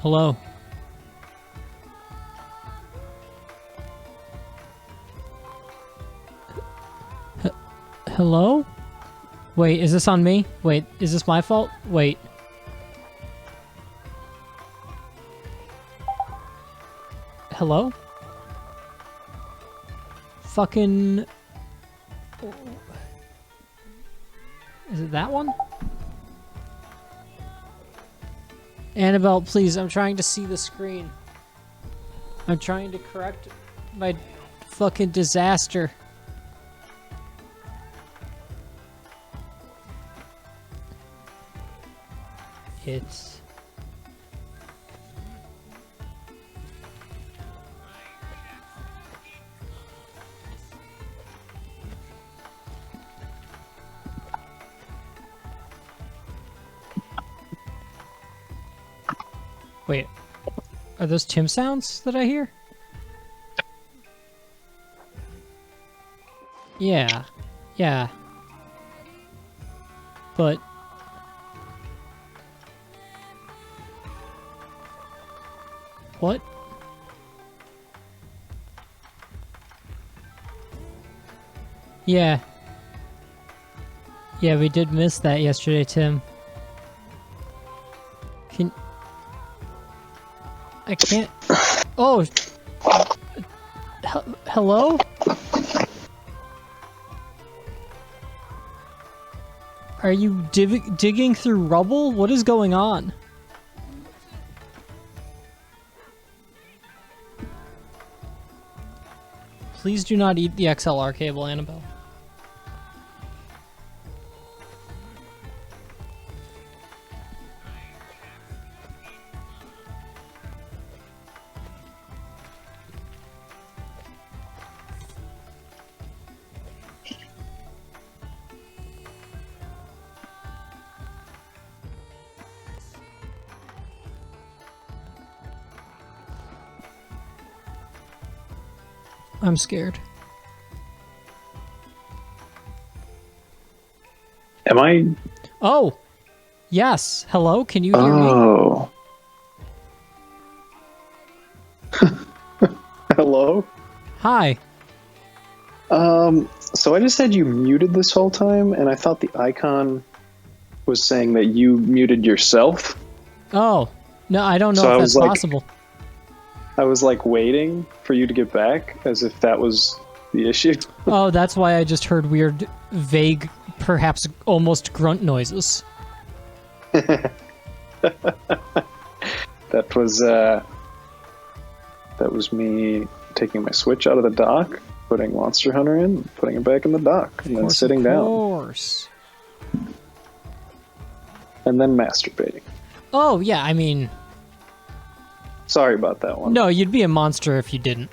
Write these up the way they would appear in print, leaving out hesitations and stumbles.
Hello. Hello? Wait, is this on me? Wait, is this my fault? Wait. Hello? Fucking... Is it that one? Annabelle, please, I'm trying to see the screen. I'm trying to correct my fucking disaster. It's... Wait, are those Tim sounds that I hear? Yeah, yeah. But... What? Yeah. Yeah, we did miss that yesterday, Tim. I can't... Oh! Hello? Are you digging through rubble? What is going on? Please do not eat the XLR cable, Annabelle. I'm scared. Am I? Oh! Yes! Hello? Can you hear me? Oh. Hello? Hi. So I just had you muted this whole time, and I thought the icon was saying that you muted yourself. Oh. No, I don't know So if I that's was like- possible. I was like waiting for you to get back, as if that was the issue. Oh, that's why I just heard weird, vague, perhaps almost grunt noises. That was me taking my Switch out of the dock, putting Monster Hunter in, putting it back in the dock, and then sitting down, Of course. and then masturbating. Oh, yeah, I mean... Sorry about that one. No, you'd be a monster if you didn't.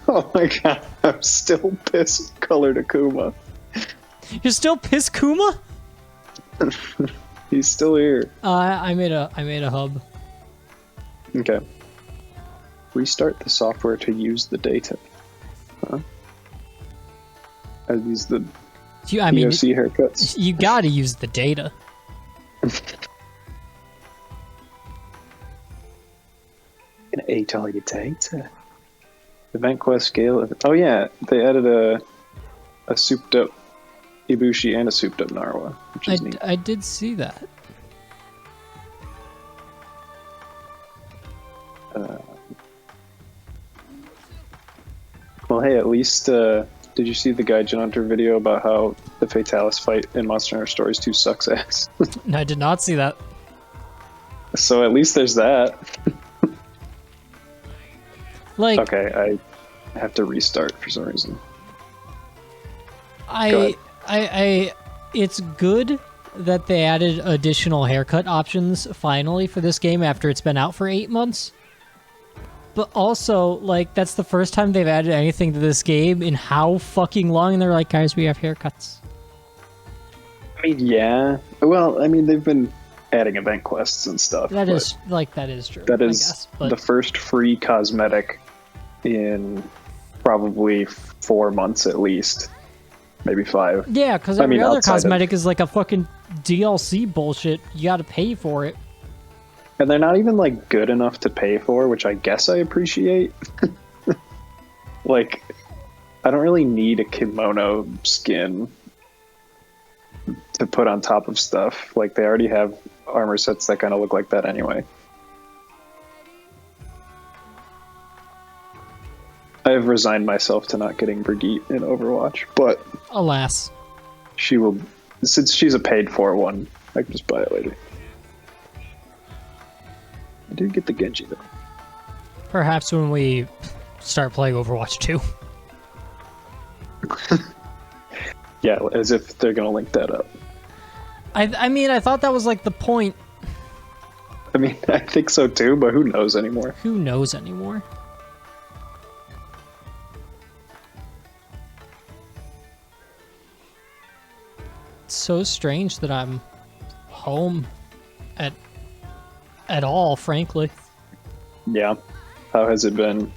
Oh my god, I'm still pissed colored Akuma. You're still Piss Kuma? He's still here. I made a hub. Okay. Restart the software to use the data. Huh? Are these the I mean, POC haircuts? you gotta use the data. Gonna eat all your data. Event quest scale. Oh yeah, they added a souped up Ibushi and a souped up Narwa, which is neat. I did see that. Well, hey, at least did you see the Gaijin Hunter video about how the Fatalis fight in Monster Hunter Stories 2 sucks ass? I did not see that. So at least there's that. Like, Okay, I have to restart for some reason. It's good that they added additional haircut options finally for this game after it's been out for 8 months. But also, like, that's the first time they've added anything to this game in how fucking long, and they're like, guys, we have haircuts. I mean, yeah. Well, I mean, they've been adding event quests and stuff. That but is, like, that is true, that I is guess. But the first free cosmetic in probably 4 months at least. maybe 5. Yeah, because I mean, every other outside of- cosmetic is like a fucking DLC bullshit. You gotta pay for it. And they're not even like good enough to pay for, which I guess I appreciate. Like, I don't really need a kimono skin to put on top of stuff. Like, they already have armor sets that kind of look like that anyway. I have resigned myself to not getting Brigitte in Overwatch, but Alas. she will, since she's a paid for one, I can just buy it later. I did get the Genji though. Perhaps when we start playing Overwatch 2. Yeah, as if they're gonna link that up. I mean, I thought that was like the point. I mean, I think so too, but who knows anymore? Who knows anymore? It's so strange that I'm home at all, frankly. Yeah. How has it been?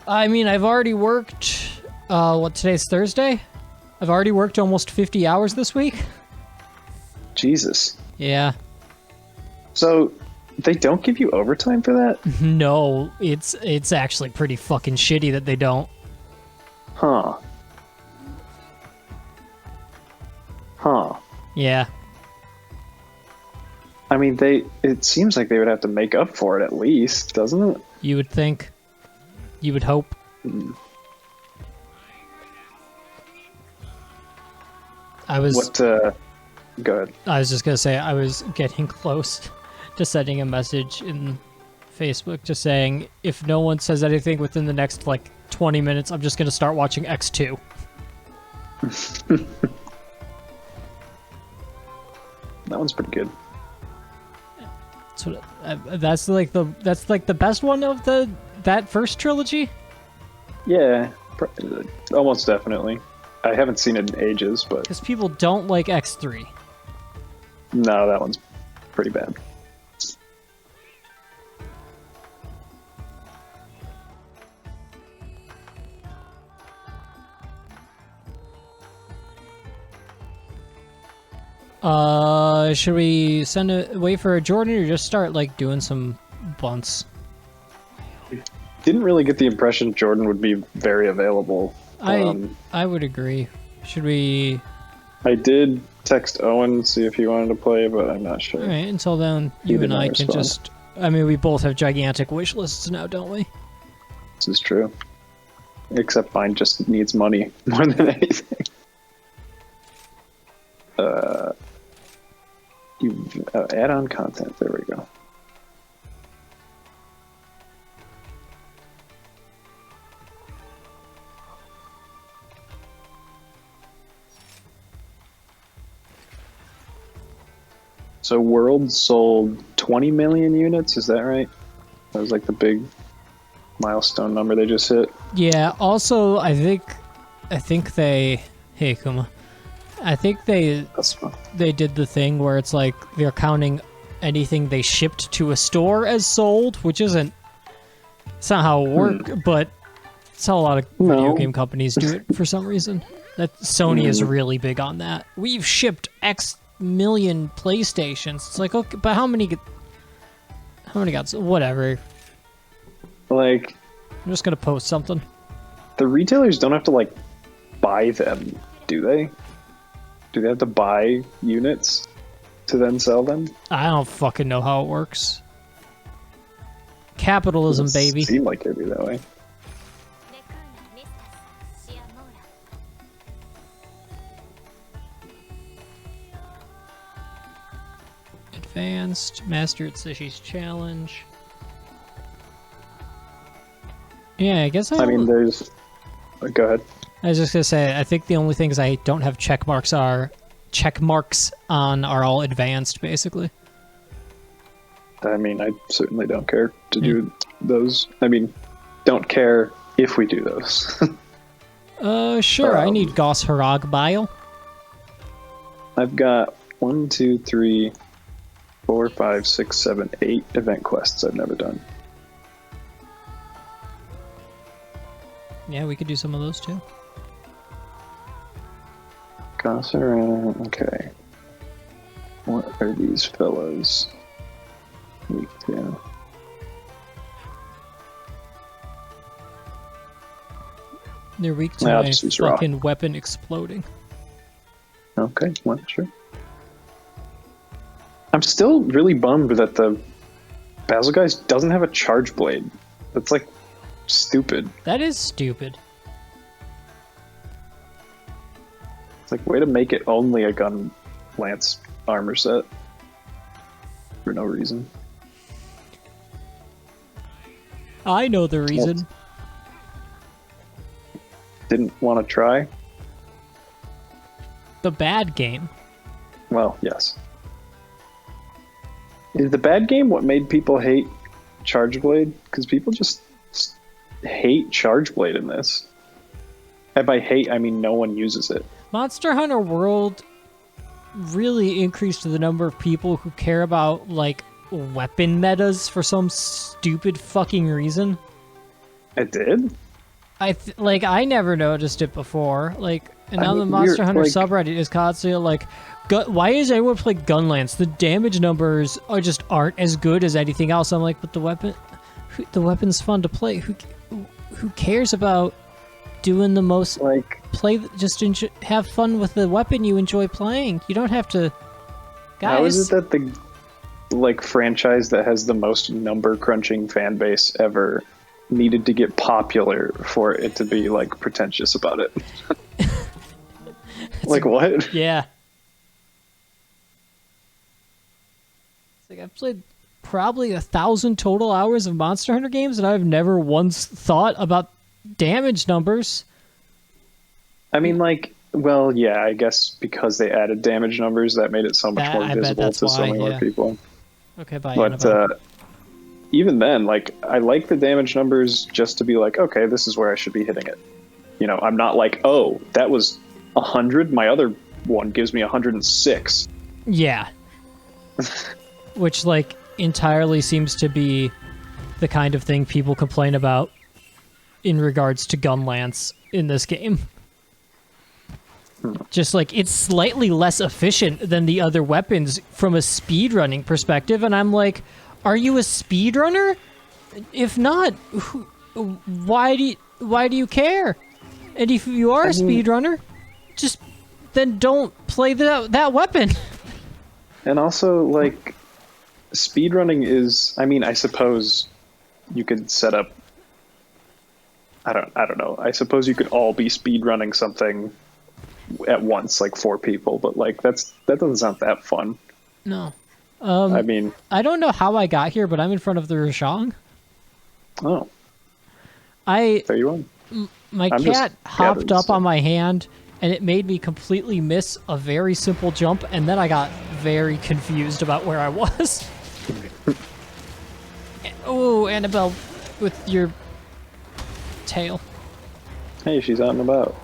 I mean, I've already worked, today's Thursday? I've already worked almost 50 hours this week. Jesus. Yeah. So, they don't give you overtime for that? No, it's actually pretty fucking shitty that they don't. Huh. Huh. Yeah. I mean, it seems like they would have to make up for it at least, doesn't it? You would think. You would hope. I was Go ahead. I was just gonna say I was getting close to sending a message in Facebook just saying if no one says anything within the next like 20 minutes, I'm just gonna start watching X2. That one's pretty good. That's like the best one of that first trilogy. Yeah, almost definitely. I haven't seen it in ages, but Because people don't like X3. no, that one's pretty bad. Should we wait for a Jordan or just start like doing some bunts? Didn't really get the impression Jordan would be very available. I would agree. Should we? I did text Owen see if he wanted to play, but I'm not sure. All right. Until then, He you did and not I can respond. just. I mean, we both have gigantic wish lists now, don't we? This is true. Except mine just needs money more than anything. Add-on content. There we go. So World sold 20 million units, is that right? That was like the big milestone number they just hit. Yeah. Also, I think they. Hey, Kuma. I think That's fun. they did the thing where it's like they're counting anything they shipped to a store as sold, which isn't. It's not how it works, but it's how a lot of video No. game companies do it for some reason. That Sony is really big on that. We've shipped X million PlayStations. It's like, okay, but how many got? Whatever. Like, I'm just gonna post something. the retailers don't have to, like, buy them, do they? Do they have to buy units to then sell them? I don't fucking know how it works. Capitalism, baby. It seemed like it'd be that way. Advanced, Master Atsushi's Challenge. Yeah, I guess I mean, there's... Go ahead. I was just gonna say, I think the only things I don't have check marks on are all advanced, basically. I mean, I certainly don't care to do those. I mean, don't care if we do those. Sure, I need Gauss Harag Bile. I've got 1, 2, 3, 4, 5, 6, 7, 8 event quests I've never done. Yeah, we could do some of those too. Gossera, okay. What are these fellows weak to? They're weak to Yeah, I'll my just use raw. fucking weapon exploding. Okay, well, sure. I'm still really bummed that the Basil guys doesn't have a charge blade. That's like stupid. That is stupid. It's like way to make it only a gun lance armor set for no reason. I know the reason. Didn't want to try? The bad game. Well, yes. Is the bad game what made people hate Charge Blade? Because people just hate Charge Blade in this. And by hate, I mean no one uses it. Monster Hunter World really increased the number of people who care about, like, weapon metas for some stupid fucking reason. It did? I never noticed it before. Like, and now the Monster Hunter subreddit is constantly like, why is anyone play Gunlance? The damage numbers aren't as good as anything else. I'm like, but the weapon's fun to play. Who cares about doing the most? Like, have fun with the weapon you enjoy playing. You don't have to. Guys, how is it that the franchise that has the most number crunching fan base ever needed to get popular for it to be like pretentious about it? Like what? Yeah. It's like I've played probably 1,000 total hours of Monster Hunter games, and I've never once thought about damage numbers. I mean, like, well, yeah, I guess because they added damage numbers, that made it so much more I bet visible that's to so why, many more yeah. people. Okay, bye. But Annabelle. even then, like, I like the damage numbers just to be like, okay, this is where I should be hitting it. You know, I'm not like, oh, that was 100. My other one gives me 106. Yeah. Which, like, entirely seems to be the kind of thing people complain about in regards to Gunlance in this game. Just like, it's slightly less efficient than the other weapons from a speedrunning perspective, and I'm like, are you a speedrunner? If not, why do you care? And if you are a speedrunner, just then don't play that weapon. And also, like, speedrunning is, I mean, I suppose you could set up, I don't know. I suppose you could all be speedrunning something at once, like 4 people, but like that doesn't sound that fun. No. I mean, I don't know how I got here, but I'm in front of the Rashang. oh, there you are. My cat hopped up on my hand, and it made me completely miss a very simple jump, and then I got very confused about where I was. Oh, Annabelle, with your tail. Hey, she's out and about.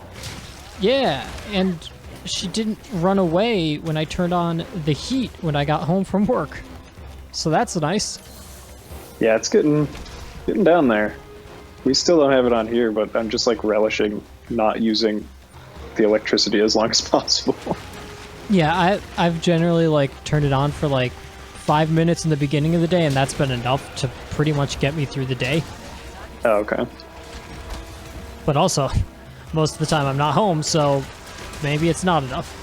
Yeah, and she didn't run away when I turned on the heat when I got home from work. So that's nice. Yeah, it's getting down there. We still don't have it on here, but I'm just like relishing not using the electricity as long as possible. Yeah, I've generally like turned it on for like 5 minutes in the beginning of the day, and that's been enough to pretty much get me through the day. Oh, okay. But also, most of the time I'm not home, so maybe it's not enough.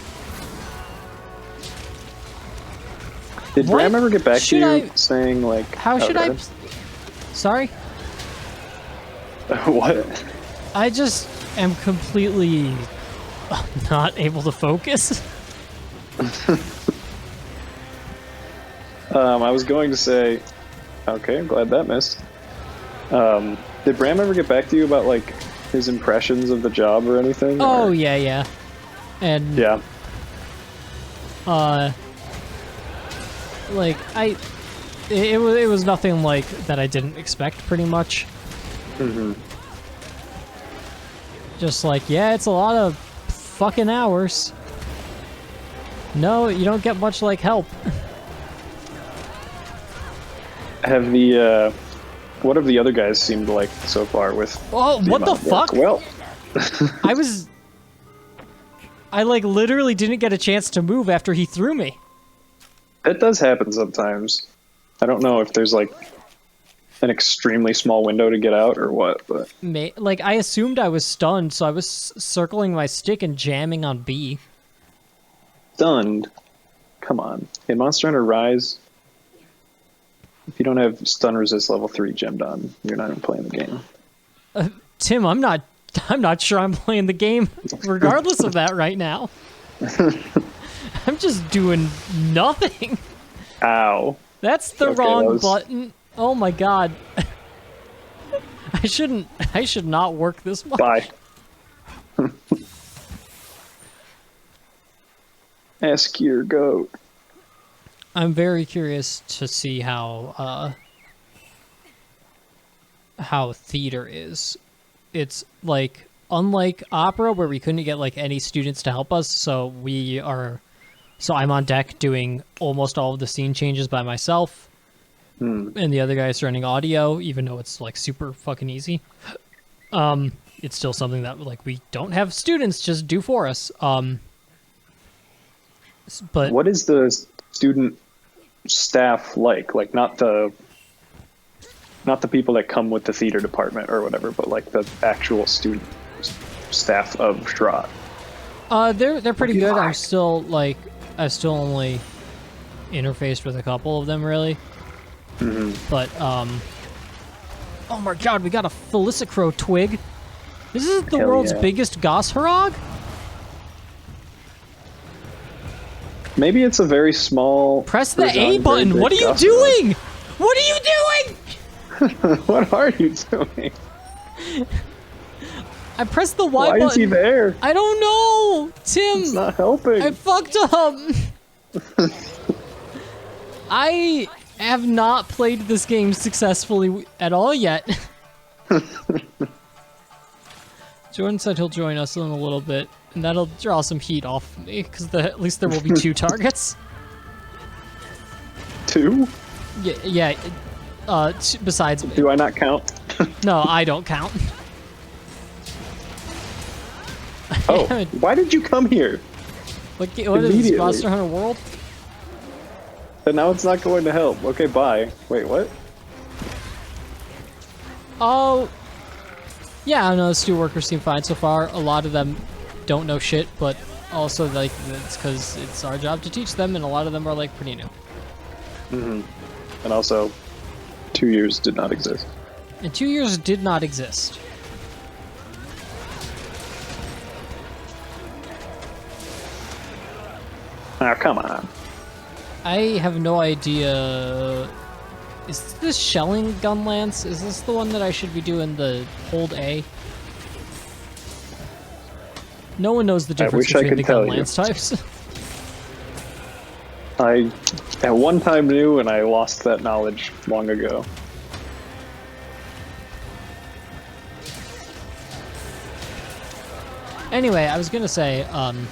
Did Bram ever get back to you saying like... How should I... Sorry? What? I just am completely not able to focus. I was going to say... Okay, I'm glad that missed. Did Bram ever get back to you about like his impressions of the job or anything? Oh, or? yeah. And... Yeah. Like, it was nothing like that I didn't expect, pretty much. Mm-hmm. Just like, yeah, it's a lot of fucking hours. No, you don't get much, like, help. Have the, what have the other guys seemed like so far with... Oh, what the fuck? Well... I was... I like literally didn't get a chance to move after he threw me. That does happen sometimes. I don't know if there's like an extremely small window to get out or what, but Like, I assumed I was stunned, so I was circling my stick and jamming on B. stunned. Come on. In Monster Hunter Rise, if you don't have stun resist level 3 gemmed on, you're not even playing the game. Tim, I'm not sure I'm playing the game regardless of that right now. I'm just doing nothing. Ow. That's the Okay, wrong button. Oh my god. I should not work this much. Bye. Ask your goat. I'm very curious to see how theater is. It's like unlike opera where we couldn't get like any students to help us, so I'm on deck doing almost all of the scene changes by myself. And the other guy's running audio, even though it's like super fucking easy. It's still something that like we don't have students just do for us. But What is the student staff like? Like not the people that come with the theater department or whatever, but like the actual student staff of Shrot. They're pretty good. I've still only interfaced with a couple of them really. But oh my god, we got a Felicicro twig. This is the Hell world's yeah. biggest Gosharog? Maybe it's a very small. Press the version, A button. very What are big you Gossamer. doing? What are you doing? What are you doing? I pressed the Y Why button. is he there? I don't know, Tim. It's not helping. I fucked up. I have not played this game successfully at all yet. Jordan said he'll join us in a little bit, and that'll draw some heat off me, because at least there will be 2 targets. 2? Yeah, besides me. Do I not count? No, I don't count. Oh, why did you come here? What is this, Immediately. Monster Hunter World? And now it's not going to help. Okay, bye. Wait, what? Oh, yeah, I don't know, the student workers seem fine so far. A lot of them don't know shit, but also, like, it's because it's our job to teach them, and a lot of them are, like, pretty new. And also, 2 years did not exist. And 2 years did not exist. Ah, come on. I have no idea. Is this shelling gun lance? Is this the one that I should be doing the hold A? No one knows the difference wish I between could the gun tell you. lance types. I at one time knew, and I lost that knowledge long ago. Anyway, I was gonna say, I'm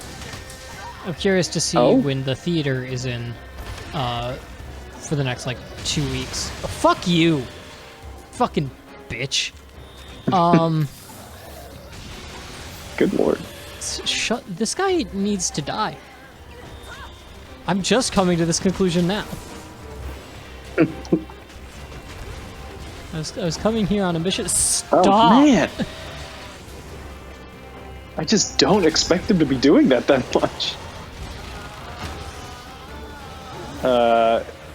curious to see when the theater is in, for the next, like, 2 weeks. Oh, fuck you! Fucking bitch. Good lord. Shut. This guy needs to die. I'm just coming to this conclusion now. I was coming here on a mission. Stop! Oh, man! I just don't expect him to be doing that much.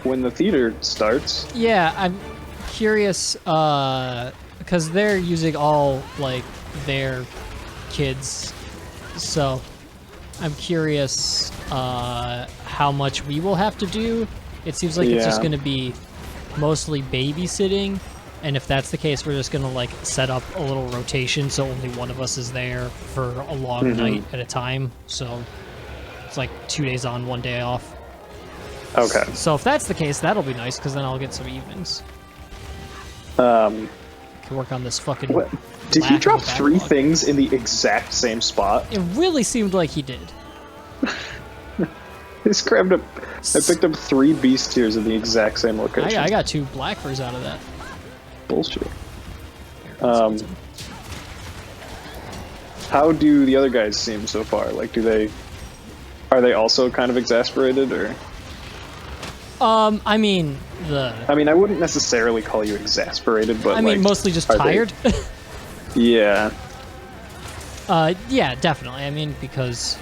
When the theater starts. Yeah, I'm curious, because they're using all, like, their kids, so I'm curious, how much we will have to do. It seems like it's just Yeah. gonna be mostly babysitting, and if that's the case, we're just gonna, like, set up a little rotation so only one of us is there for a long night at a time, so it's like 2 days on, 1 day off. Okay. So if that's the case, that'll be nice, because then I'll get some evenings. Um, Can work on this fucking... what? Did he black drop on the 3 backlog. things in the exact same spot? It really seemed like he did. I picked up 3 beast tiers in the exact same location. I got 2 black furs out of that. Bullshit. Here, let's get some. How do the other guys seem so far? Like, are they also kind of exasperated, or? I mean, I mean, I wouldn't necessarily call you exasperated, but I mean, like, mostly just are tired. Yeah. Yeah, definitely. I mean, because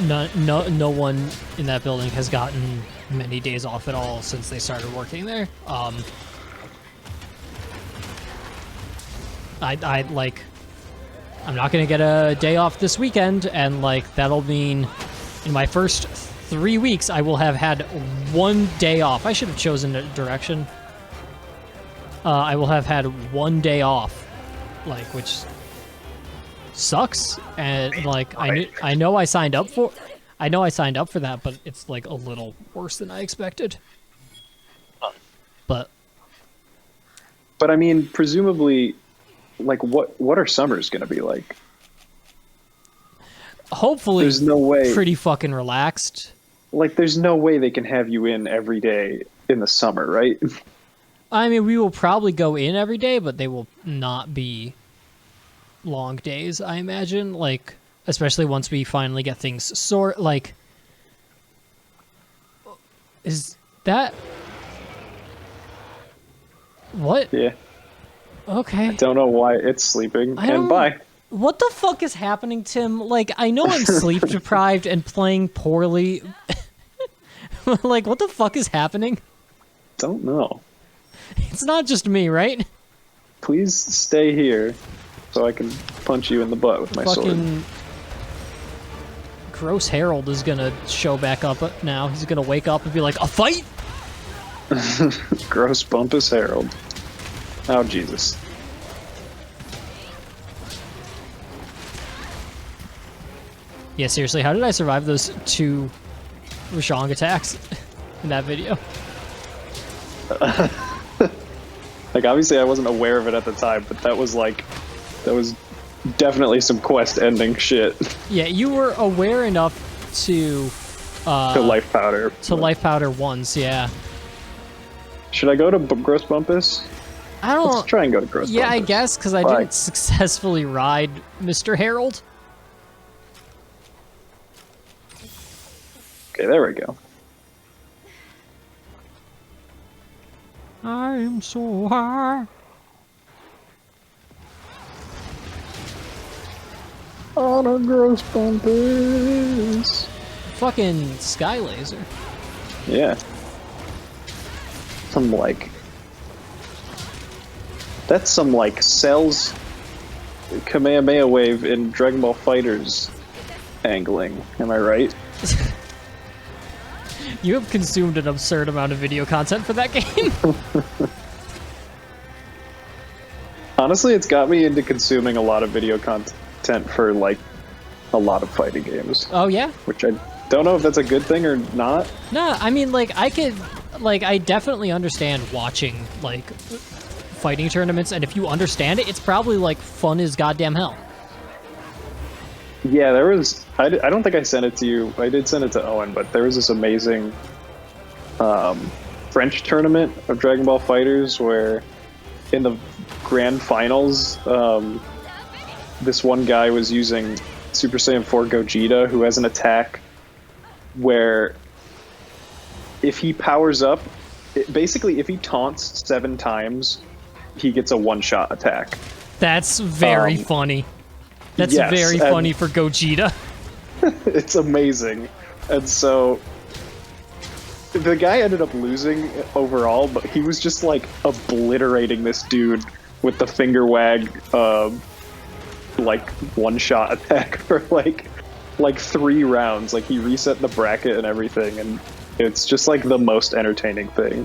no one in that building has gotten many days off at all since they started working there. I like, I'm not gonna get a day off this weekend, and like that'll mean in my first 3 weeks I will have had 1 day off. I should have chosen a direction. I will have had 1 day off, like, which sucks. And like I know I signed up for that, but it's like a little worse than I expected. But I mean, presumably, like, what are summers gonna be like? hopefully There's no way. pretty fucking relaxed. Like, there's no way they can have you in every day in the summer, right? I mean, we will probably go in every day, but they will not be long days, I imagine. Like, especially once we finally get things like, is that what? Yeah. Okay. Don't know why it's sleeping. And bye. What the fuck is happening, Tim? Like, I know I'm sleep deprived and playing poorly. Like, what the fuck is happening? Don't know. It's not just me, right? Please stay here so I can punch you in the butt with my sword. Fucking Gross Harold is gonna show back up now. He's gonna wake up and be like, a fight? Gross Bumpus Harold. Oh, Jesus. Yeah, seriously, how did I survive those 2 Rashong attacks in that video? Like, obviously I wasn't aware of it at the time, but that was definitely some quest ending shit. Yeah, you were aware enough to To life powder. to life powder once, yeah. Should I go to Gross Bumpus? I don't. Let's try and go to Gross Yeah, Bumpus. I guess, because I Bye. didn't successfully ride Mr. Harold. Okay, there we go. I'm so high. On a Gross Bumpus. Fucking Sky Laser. Yeah. Some like... That's some like Cell's Kamehameha wave in Dragon Ball Fighters angling. Am I right? You have consumed an absurd amount of video content for that game. Honestly, it's got me into consuming a lot of video content for like a lot of fighting games. Oh, yeah? Which I don't know if that's a good thing or not. No, I mean, like, I definitely understand watching, like, fighting tournaments, and if you understand it, it's probably, like, fun as goddamn hell. Yeah, there was... I don't think I sent it to you. I did send it to Owen, but there was this amazing French tournament of Dragon Ball Fighters where in the grand finals, this one guy was using Super Saiyan 4 Gogeta, who has an attack where if he powers up, basically if he taunts 7 times, he gets a one-shot attack. That's very funny. That's yes, very funny for Gogeta. It's amazing. And so the guy ended up losing overall, but he was just like obliterating this dude with the finger wag like one-shot attack for like 3 rounds. Like, he reset the bracket and everything, and it's just like the most entertaining thing.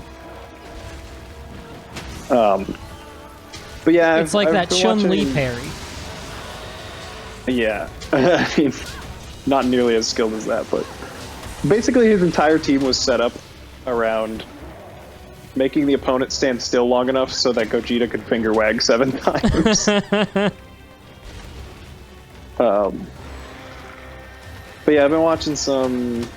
But yeah, It's like that Chun-Li parry. Yeah, I mean, not nearly as skilled as that, but basically his entire team was set up around making the opponent stand still long enough so that Gogeta could finger wag 7 times. But yeah, I've been watching some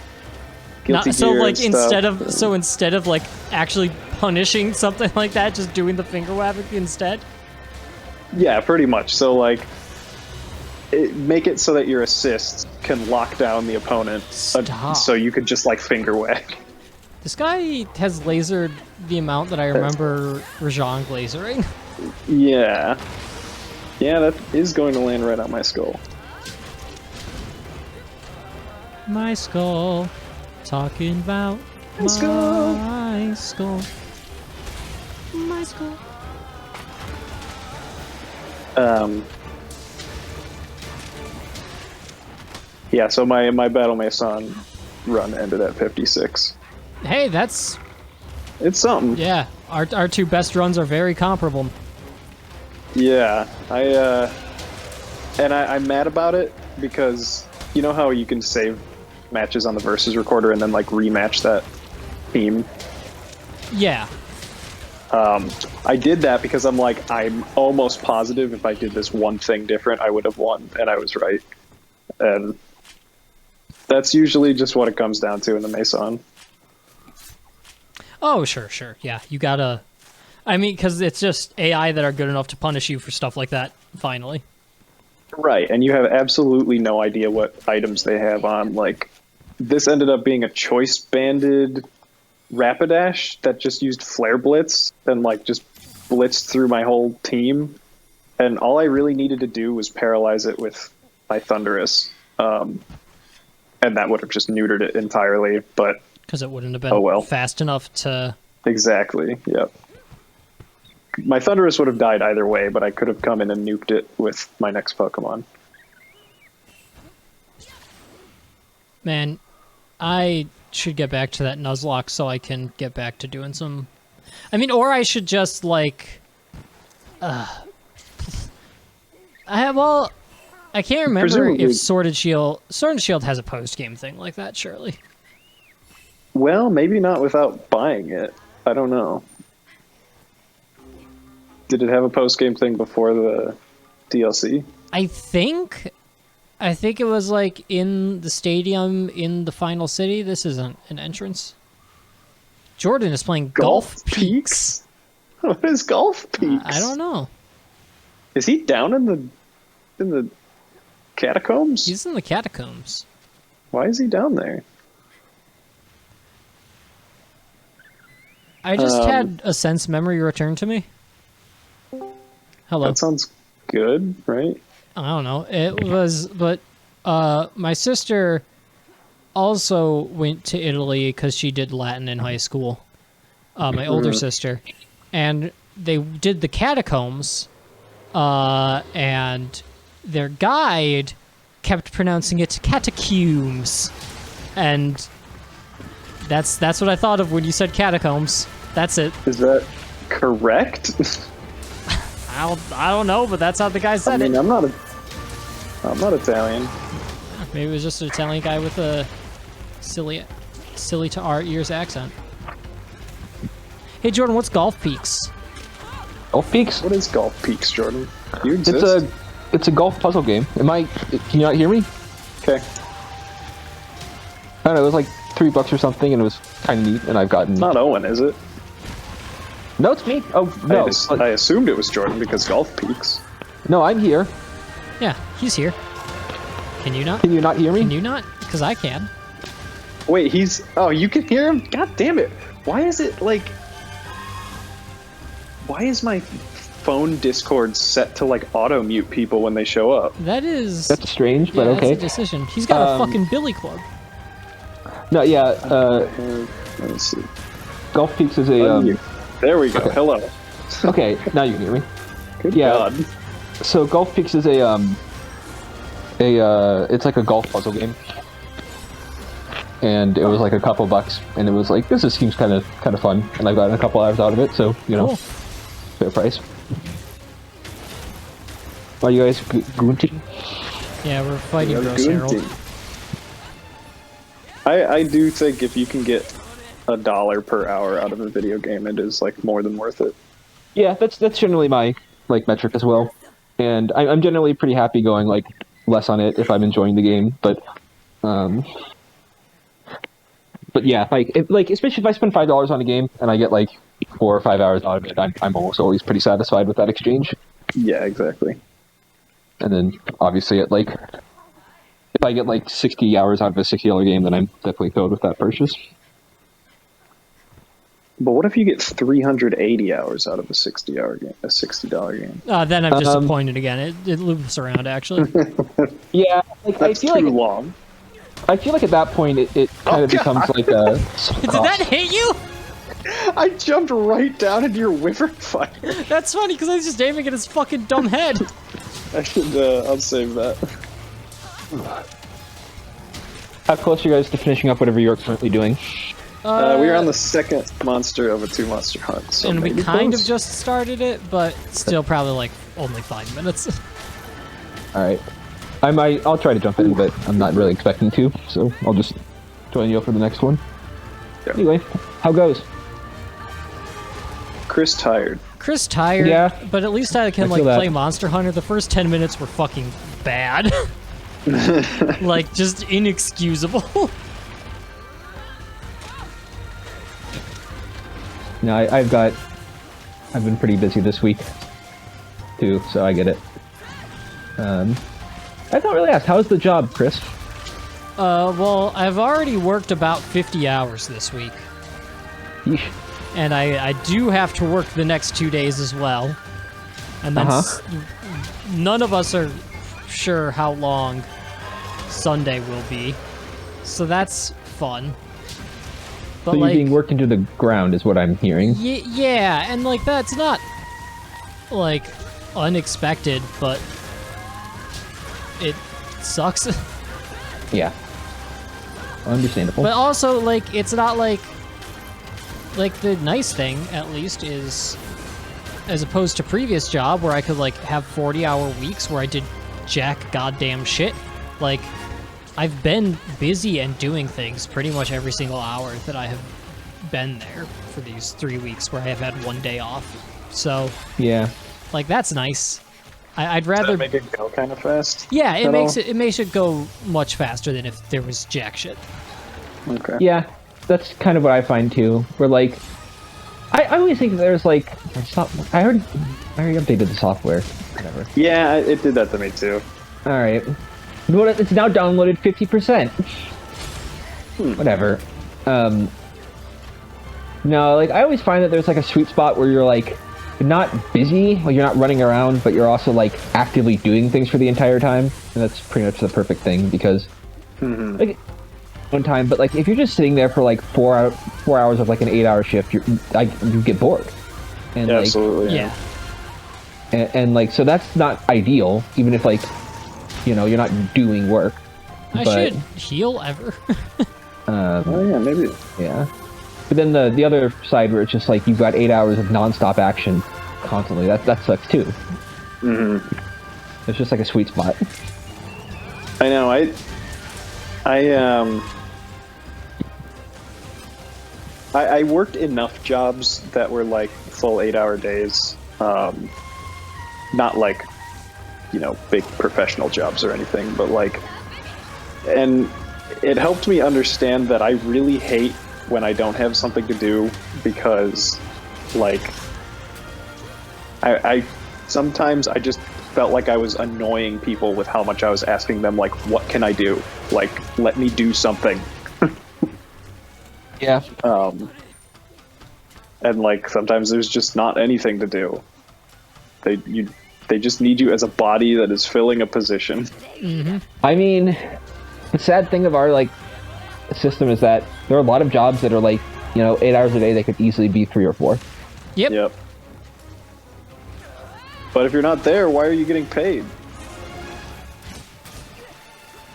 Guilty Gear stuff. Instead of like actually punishing something like that, just doing the finger whack instead. Yeah, pretty much. So like make it so that your assists can lock down the opponent, Stop. so you could just like finger whack. This guy has lasered the amount that I remember Rajan lasering. Yeah, that is going to land right on my skull. My skull, talking about My skull. my skull. My skull. Yeah, so my Battle Mason run ended at 56. Hey, that's It's something. yeah. Our two best runs are very comparable. Yeah, I'm mad about it because you know how you can save matches on the Versus recorder and then like rematch that team. Yeah. I did that because I'm like, I'm almost positive if I did this one thing different, I would have won, and I was right. And that's usually just what it comes down to in the Mason. Oh, sure. Yeah, you gotta. I mean, because it's just AI that are good enough to punish you for stuff like that. Finally. Right, and you have absolutely no idea what items they have on. Like, this ended up being a choice banded Rapidash that just used Flare Blitz and like just blitzed through my whole team. And all I really needed to do was paralyze it with my Thunderous. And that would have just neutered it entirely, but Because it wouldn't have been Oh, well. fast enough to. exactly, yep. My Thunderous would have died either way, but I could have come in and nuked it with my next Pokemon. Man, I should get back to that Nuzlocke so I can get back to doing some. I mean, or I should just like. I can't remember Presumably- if Sword and Shield has a post game thing like that. Surely. Well, maybe not without buying it. I don't know. Did it have a post-game thing before the DLC? I think it was like in the stadium in the final city. This isn't an entrance. Jordan is playing Golf Peaks. What is Golf Peaks? I don't know. Is he down in the catacombs? He's in the catacombs. Why is he down there? I just had a sense memory returned to me. Hello. That sounds good, right? I don't know. It was, but my sister also went to Italy because she did Latin in high school. My older sister, and they did the catacombs, and their guide kept pronouncing it catacombs, and that's what I thought of when you said catacombs. That's it. Is that correct? I don't know, but that's how the guy said I mean, it. I'm not Italian. Maybe it was just an Italian guy with a silly to our ears accent. Hey Jordan, what's Golf Peaks? Golf Peaks? What is Golf Peaks, Jordan? You exist? It's a golf puzzle game. Can you not hear me? Okay. I don't know, it was like $3 or something, and it was kind of neat, and I've gotten... It's not Owen, is it? No, it's me. Oh, no. I assumed it was Jordan because Golf Peaks. No, I'm here. Yeah, he's here. Can you not? Can you not hear me? Can you not? Because I can. Wait, oh, you can hear him? God damn it. Why is it like... Why is my phone Discord set to like auto-mute people when they show up? That is... That's strange, but yeah, okay. that's a decision. He's got a fucking billy club. No, yeah, Let's see. Golf Peaks is a... Unmute. There we go. okay. Hello. Okay, now you can hear me. Good Yeah. God. So Golf Peaks is it's like a golf puzzle game. And it was like a couple bucks, and it was like, this seems kind of fun, and I've gotten a couple hours out of it, so, you know, Cool. fair price. Are you guys goonting? Yeah, we're fighting Yeah, Gross good Herald. team. I do think if you can get $1 per hour out of a video game, it is like more than worth it. Yeah, that's generally my like metric as well, and I'm generally pretty happy going like less on it if I'm enjoying the game. But yeah, like especially if I spend $5 on a game and I get like 4 or 5 hours out of it, I'm almost always pretty satisfied with that exchange. Yeah, exactly. And then obviously at like, if I get like 60 hours out of a $60 game, then I'm definitely filled with that purchase. But what if you get 380 hours out of a $60 game? A $60 game. Then I'm disappointed again. It loops around, actually. Yeah, like, That's too long. I feel like at that point it kind of becomes like a. Did that hit you? I jumped right down into your wyvern fire. That's funny, because I was just aiming at his fucking dumb head. I should, I'll save that. How close are you guys to finishing up whatever you're currently doing? We're on the second monster of a 2-monster hunt. So and we maybe kind close. of just started it, but still probably like only 5 minutes. All right, I'll try to jump in, but I'm not really expecting to, so I'll just join you for the next one. Yeah. Anyway, how goes? Chris tired. Chris tired, Yeah. but at least I can I like feel that. play Monster Hunter. The first 10 minutes were fucking bad. Like, just inexcusable. No, I've been pretty busy this week too, so I get it. I don't really ask, how's the job, Chris? Well, I've already worked about 50 hours this week. Yeesh. And I do have to work the next 2 days as well. And then none of us are sure how long Sunday will be. So that's fun. But So you're like, being worked into the ground is what I'm hearing. yeah, and like that's not like unexpected, but it sucks. Yeah. Understandable. But also, like, it's not like the nice thing, at least, is as opposed to previous job where I could like have 40-hour weeks where I did jack goddamn shit. Like, I've been busy and doing things pretty much every single hour that I have been there for these 3 weeks where I have had 1 day off. So, Yeah. like, that's nice. I'd Does rather that make it go kind of fast? Yeah, it at makes all? it makes it go much faster than if there was jack shit. Okay. Yeah, that's kind of what I find too. Where like, I always think that there's like, I already updated the software. Whatever. Yeah, it did that to me too. All right. Well, it's now downloaded 50%. Whatever. No, like I always find that there's like a sweet spot where you're like not busy, like you're not running around, but you're also like actively doing things for the entire time, and that's pretty much the perfect thing because like one time. But like if you're just sitting there for like 4 hours of like an 8-hour shift, you get bored. And Yeah, like, absolutely. Yeah. and like so that's not ideal, even if like you're not doing work. I But, should heal ever. Oh yeah, maybe. Yeah. But then the other side where it's just like you've got 8 hours of nonstop action constantly, that sucks too. It's just like a sweet spot. I know. I worked enough jobs that were like full 8-hour days. Not like, big professional jobs or anything, but like, and it helped me understand that I really hate when I don't have something to do because, like, I sometimes I just felt like I was annoying people with how much I was asking them, like, what can I do? Like, let me do something. Yeah. And like sometimes there's just not anything to do. They just need you as a body that is filling a position. I mean, the sad thing of our like system is that there are a lot of jobs that are like 8 hours a day. They could easily be 3 or 4. Yep. Yep. But if you're not there, why are you getting paid?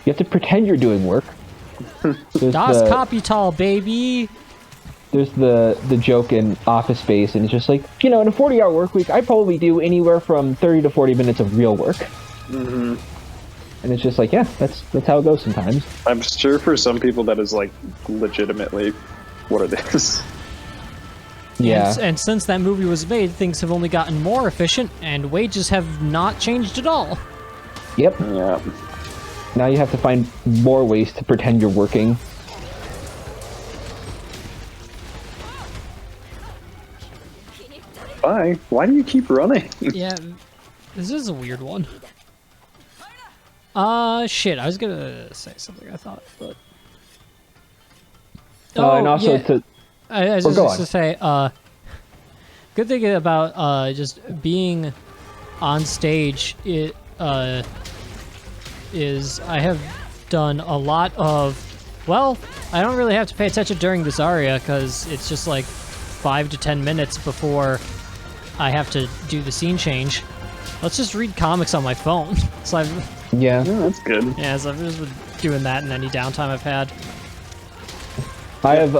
You have to pretend you're doing work. There's Das the, Kapital, baby. there's the joke in Office Space, and it's just like in a 40-hour work week, I probably do anywhere from 30 to 40 minutes of real work. And it's just like, yeah, that's how it goes sometimes. I'm sure for some people that is like legitimately what it is. Yeah. And since that movie was made, things have only gotten more efficient, and wages have not changed at all. Yep. Yeah. Now you have to find more ways to pretend you're working. Bye. Why do you keep running? Yeah, this is a weird one. Shit, I was gonna say something I thought, but... And also yeah. to... I was go just on. to say, good thing about just being on stage, is I have done a lot of, well, I don't really have to pay attention during this aria because it's just like 5 to 10 minutes before I have to do the scene change. Let's just read comics on my phone. So I've, Yeah. Yeah, that's good. yeah, so I've just been doing that in any downtime I've had. I have,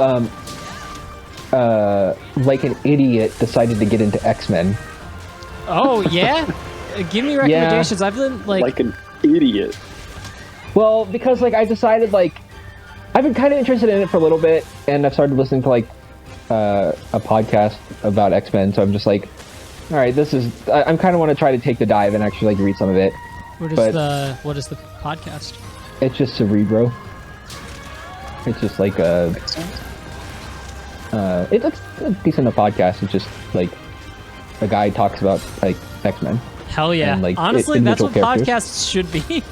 like an idiot, decided to get into X-Men. Oh, yeah? Give me recommendations. I've been Like an idiot. Well, because, like, I decided, like, I've been kind of interested in it for a little bit, and I've started listening to, like, a podcast about X-Men, so I'm just like, all right, I'm kind of want to try to take the dive and actually, like, read some of it. what is the podcast? It's just Cerebro. It's just, like, Makes sense. it's a decent enough podcast. It's just, like, a guy talks about, like, X-Men. Hell yeah. And, like, Honestly, that's what individual characters. podcasts should be.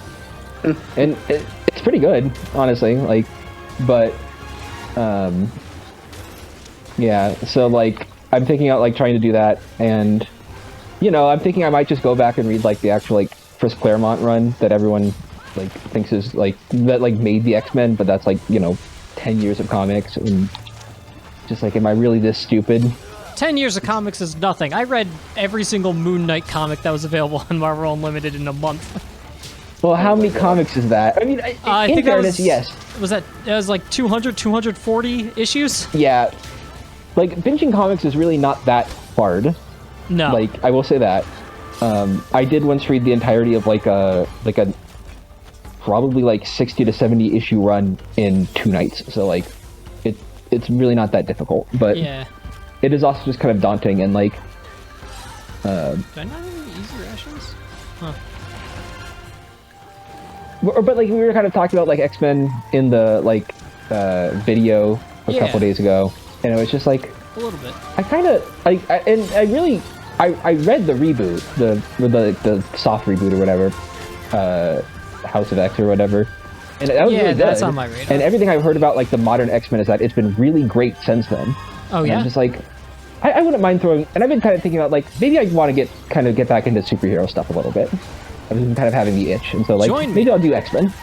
And it's pretty good, honestly. Like, but, yeah. So like, I'm thinking out like trying to do that, and I'm thinking I might just go back and read like the actual like Chris Claremont run that everyone like thinks is like that like made the X-Men, but that's like 10 years of comics, and just like, am I really this stupid? 10 years of comics is nothing. I read every single Moon Knight comic that was available on Marvel Unlimited in a month. Well, how many comics is that? I mean, I in think that fairness, was, yes. It was like 200, 240 issues? Yeah. Like, binging comics is really not that hard. No. Like, I will say that. I did once read the entirety of like a probably like 60 to 70 issue run in 2 nights. So like, it's really not that difficult. But yeah. it is also just kind of daunting, and like. Do I not have any easy rations? Huh. But like we were kind of talking about like X-Men in the like video a couple days ago, and it was just like a little bit. I read the reboot, the soft reboot or whatever, House of X or whatever, and that was really good. That's on my radar. And everything I've heard about like the modern X-Men is that it's been really great since then. Oh And yeah. I'm just like, I wouldn't mind throwing, and I've been kind of thinking about like maybe I want to get back into superhero stuff a little bit. I've been kind of having the itch, and so like Join me. maybe I'll do X-Men.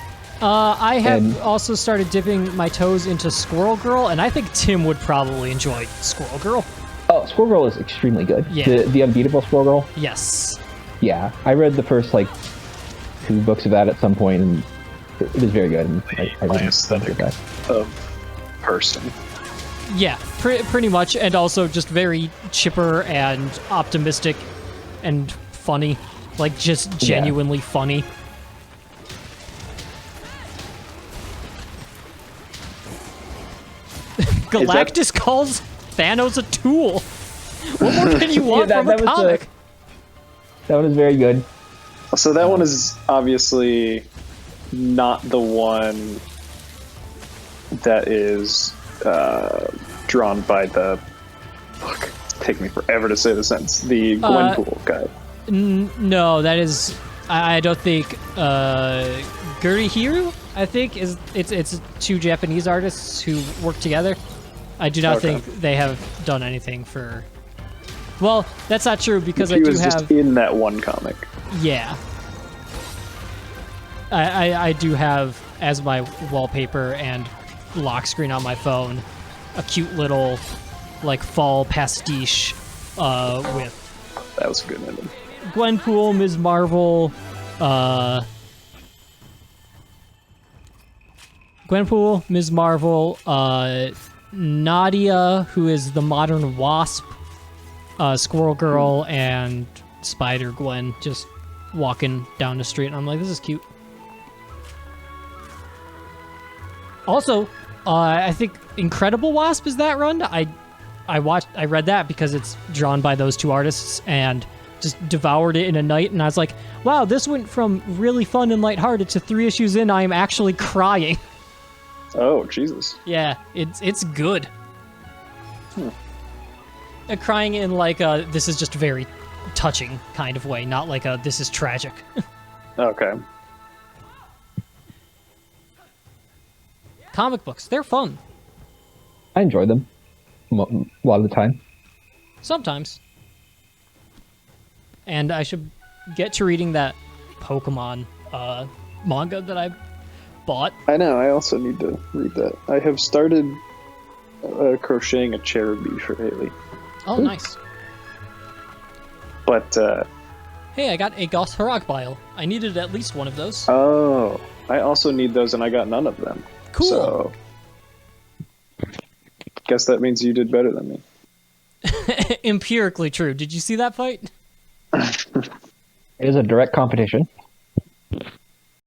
I have And- also started dipping my toes into Squirrel Girl, and I think Tim would probably enjoy Squirrel Girl. Oh, Squirrel Girl is extremely good. Yeah. The Unbeatable Squirrel Girl. Yes. Yeah, I read the first like 2 books of that at some point, and it was very good. And I My really aesthetic enjoyed that. of person. Yeah, pretty much, and also just very chipper and optimistic and funny. Like, just genuinely funny. Galactus calls Thanos a tool. What more can you want from a comic? That one is very good. So that one is obviously not the one that is drawn by the... Fuck, it's taking me forever to say the sentence. The Gwenpool guy. No, that is... I don't think... Gurihiru, I think, is... It's 2 Japanese artists who work together. I do not think they have done anything for... Well, that's not true, because I He do was have... just in that one comic. Yeah. I do have, as my wallpaper and lock screen on my phone, a cute little, like, fall pastiche with That was a good ending. Gwenpool, Ms. Marvel, Nadia, who is the modern Wasp, Squirrel Girl, and Spider-Gwen just walking down the street, and I'm like, this is cute. Also, I think Incredible Wasp is that run. I read that because it's drawn by those 2 artists, and just devoured it in a night, and I was like, wow, this went from really fun and lighthearted to 3 issues in, I am actually crying. Oh, Jesus. Yeah, it's good. Crying in like a this is just very touching kind of way, not like a this is tragic. Okay. comic books. They're fun. I enjoy them a lot of the time. Sometimes. And I should get to reading that Pokemon manga that I bought. I know, I also need to read that. I have started crocheting a Cherubi for Haley. Oh, nice. But, Hey, I got a Goss Bile. I needed at least one of those. oh, I also need those and I got none of them. Cool. So, guess that means you did better than me. Empirically true. Did you see that fight? It is a direct competition.